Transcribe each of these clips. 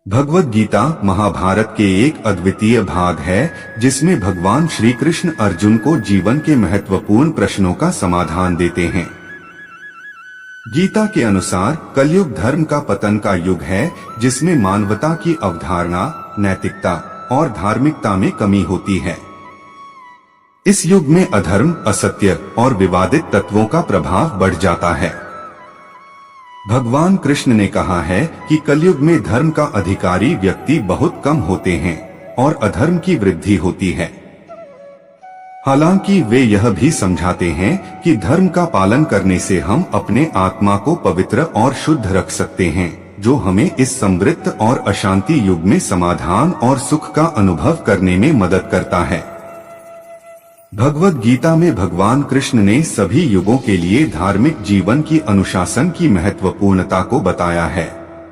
भगवद गीता महाभारत के एक अद्वितीय भाग है जिसमें भगवान श्री कृष्ण अर्जुन को जीवन के महत्वपूर्ण प्रश्नों का समाधान देते हैं। गीता के अनुसार कलयुग धर्म का पतन का युग है जिसमें मानवता की अवधारणा, नैतिकता और धार्मिकता में कमी होती है। इस युग में अधर्म, असत्य और विवादित तत्वों का प्रभाव बढ़ जाता है। भगवान कृष्ण ने कहा है कि कलयुग में धर्म का अधिकारी व्यक्ति बहुत कम होते हैं और अधर्म की वृद्धि होती है। हालांकि वे यह भी समझाते हैं कि धर्म का पालन करने से हम अपने आत्मा को पवित्र और शुद्ध रख सकते हैं, जो हमें इस समृद्ध और अशांति युग में समाधान और सुख का अनुभव करने में मदद करता है। भगवद गीता में भगवान कृष्ण ने सभी युगों के लिए धार्मिक जीवन की अनुशासन की महत्वपूर्णता को बताया है,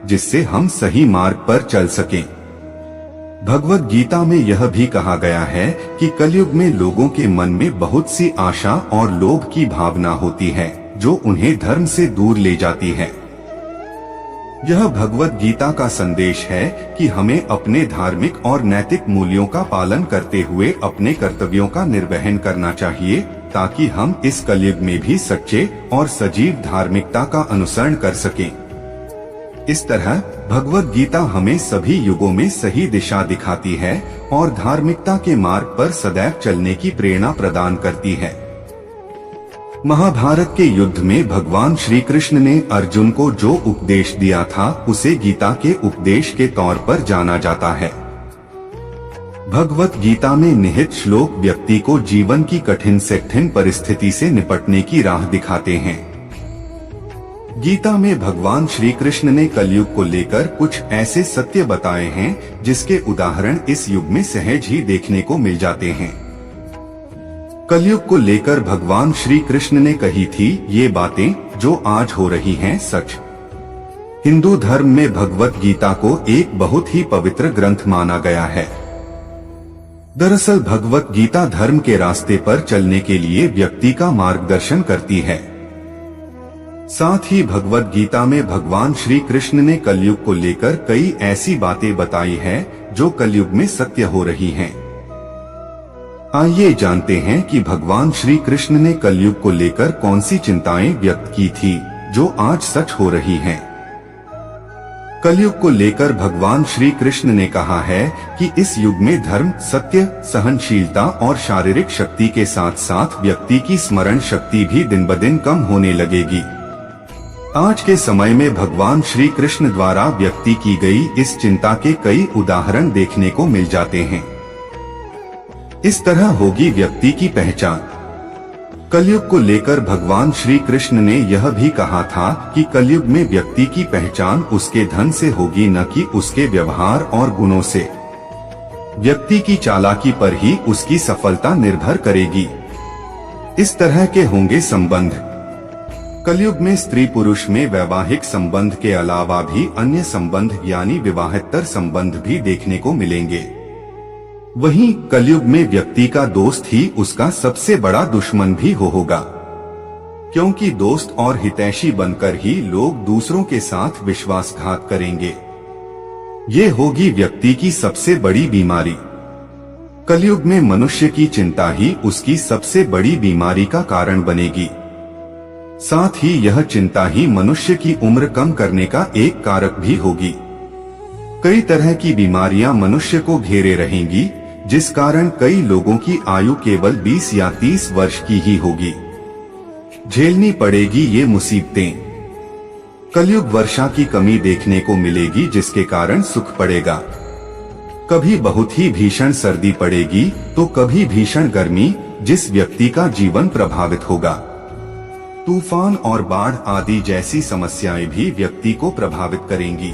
जिससे हम सही मार्ग पर चल सकें। भगवद गीता में यह भी कहा गया है कि कलयुग में लोगों के मन में बहुत सी आशा और लोभ की भावना होती है, जो उन्हें धर्म से दूर ले जाती है। यह भगवद गीता का संदेश है कि हमें अपने धार्मिक और नैतिक मूल्यों का पालन करते हुए अपने कर्तव्यों का निर्वहन करना चाहिए, ताकि हम इस कलयुग में भी सच्चे और सजीव धार्मिकता का अनुसरण कर सकें। इस तरह भगवद गीता हमें सभी युगों में सही दिशा दिखाती है और धार्मिकता के मार्ग पर सदैव चलने की प्रेरणा प्रदान करती है। महाभारत के युद्ध में भगवान श्री कृष्ण ने अर्जुन को जो उपदेश दिया था उसे गीता के उपदेश के तौर पर जाना जाता है। भगवत गीता में निहित श्लोक व्यक्ति को जीवन की कठिन से कठिन परिस्थिति से निपटने की राह दिखाते हैं। गीता में भगवान श्री कृष्ण ने कलयुग को लेकर कुछ ऐसे सत्य बताए हैं जिसके उदाहरण इस युग में सहज ही देखने को मिल जाते हैं। कलयुग को लेकर भगवान श्री कृष्ण ने कही थी ये बातें जो आज हो रही हैं सच। हिंदू धर्म में भगवत गीता को एक बहुत ही पवित्र ग्रंथ माना गया है। दरअसल भगवत गीता धर्म के रास्ते पर चलने के लिए व्यक्ति का मार्गदर्शन करती है। साथ ही भगवत गीता में भगवान श्री कृष्ण ने कलयुग को लेकर कई ऐसी बातें बताई है जो कलयुग में सत्य हो रही हैं। आइए जानते हैं कि भगवान श्री कृष्ण ने कलयुग को लेकर कौन सी चिंताएं व्यक्त की थी जो आज सच हो रही हैं। कलयुग को लेकर भगवान श्री कृष्ण ने कहा है कि इस युग में धर्म, सत्य, सहनशीलता और शारीरिक शक्ति के साथ साथ व्यक्ति की स्मरण शक्ति भी दिन ब दिन कम होने लगेगी। आज के समय में भगवान श्री कृष्ण द्वारा व्यक्त की गई इस चिंता के कई उदाहरण देखने को मिल जाते हैं। इस तरह होगी व्यक्ति की पहचान। कलयुग को लेकर भगवान श्री कृष्ण ने यह भी कहा था कि कलयुग में व्यक्ति की पहचान उसके धन से होगी, न कि उसके व्यवहार और गुणों से। व्यक्ति की चालाकी पर ही उसकी सफलता निर्भर करेगी। इस तरह के होंगे संबंध। कलयुग में स्त्री पुरुष में वैवाहिक संबंध के अलावा भी अन्य संबंध यानी विवाहेतर संबंध भी देखने को मिलेंगे। वहीं कलयुग में व्यक्ति का दोस्त ही उसका सबसे बड़ा दुश्मन भी होगा, क्योंकि दोस्त और हितैषी बनकर ही लोग दूसरों के साथ विश्वासघात करेंगे। ये होगी व्यक्ति की सबसे बड़ी बीमारी। कलयुग में मनुष्य की चिंता ही उसकी सबसे बड़ी बीमारी का कारण बनेगी। साथ ही यह चिंता ही मनुष्य की उम्र कम करने का एक कारक भी होगी। कई तरह की बीमारियां मनुष्य को घेरे रहेंगी, जिस कारण कई लोगों की आयु केवल 20 या 30 वर्ष की ही होगी। झेलनी पड़ेगी ये मुसीबतें। कलयुग वर्षा की कमी देखने को मिलेगी, जिसके कारण सुख पड़ेगा। कभी बहुत ही भीषण सर्दी पड़ेगी तो कभी भीषण गर्मी, जिस व्यक्ति का जीवन प्रभावित होगा। तूफान और बाढ़ आदि जैसी समस्याएं भी व्यक्ति को प्रभावित करेंगी।